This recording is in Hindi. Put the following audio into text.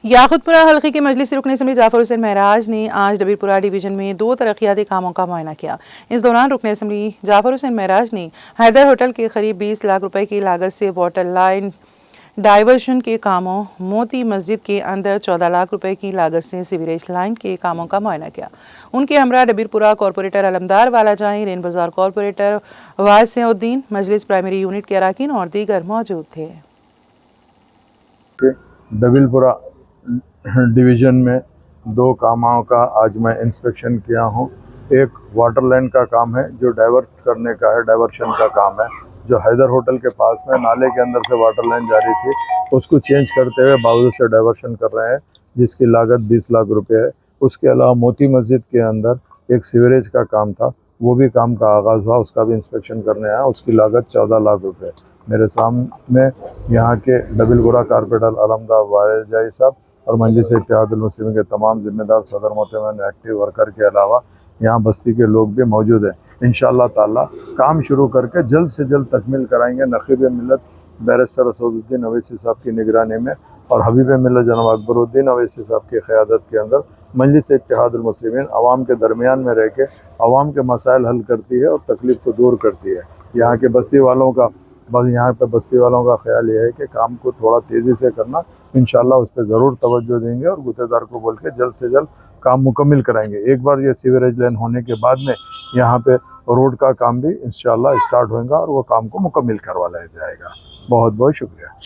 याकुतपुरा हल्के के मजलिस रुकन असम्बली जाफर हुसैन महराज ने आज डबीरपुरा डिवीजन में 2 तरक्याती कामों का मुआयना किया। इस दौरान रुकन असम्बली जाफर हुसैन महराज ने हैदर होटल के करीब 20 लाख रुपए की लागत से वाटर लाइन डाइवर्शन के कामों, मोती मस्जिद के अंदर 14 लाख रुपए की लागत से सीवरेज लाइन के कामों का मुआयना किया। उनके हमरा डबीरपुरा कॉरपोरेटर अलमदार वालाजाई, रेन बाजार कॉरपोरेटर वासिउद्दीन, मजलिस प्राइमरी यूनिट के अराकीन और दीगर मौजूद थे। डबीरपुरा डिवीज़न में 2 कामों का आज मैं इंस्पेक्शन किया हूँ। एक वाटर लाइन का काम है जो डाइवर्ट करने का है, डाइवर्शन का काम है, जो हैदर होटल के पास में नाले के अंदर से वाटर लाइन जा रही थी उसको चेंज करते हुए बावजूद से डाइवर्शन कर रहे हैं, जिसकी लागत 20 लाख रुपए है। उसके अलावा मोती मस्जिद के अंदर एक सीवरेज का काम था, वो भी काम का आगाज़ हुआ, उसका भी इंस्पेक्शन करने आया, उसकी लागत 14 लाख रुपए। मेरे सामने यहाँ के डबीरपुरा कॉरपोरेटर अलमदार वालाजाई साहब और मजलिस इत्तेहादुल मुस्लिमीन के तमाम जिम्मेदार सदर मोहतरम एक्टिव वर्कर के अलावा यहाँ बस्ती के लोग भी मौजूद हैं। इंशाअल्लाह ताला काम शुरू करके जल्द से जल्द तकमील कराएंगे। नक़ीब मिल्लत बैरिस्टर असदुद्दीन अवैसी साहब की निगरानी में और हबीब मिल्लत जनाब अकबरुद्दीन अवैसी साहब की क़यादत के अंदर मजलिस इत्तेहादुल मुस्लिमीन अवाम के दरमियान में रह के अवाम के मसाइल हल करती है और तकलीफ़ को दूर करती है। यहाँ के बस्ती वालों का यहाँ पर बस्ती वालों का ख्याल ये है कि काम को थोड़ा तेज़ी से करना, इंशाअल्लाह उस पर ज़रूर तवज्जो देंगे और गुत्तेदार को बोल के जल्द से जल्द काम मुकम्मिल कराएंगे। एक बार ये सीवरेज लाइन होने के बाद में यहाँ पे रोड का काम भी इंशाअल्लाह स्टार्ट होगा और वो काम को मुकम्मिल करवा लिया जाएगा। बहुत बहुत शुक्रिया।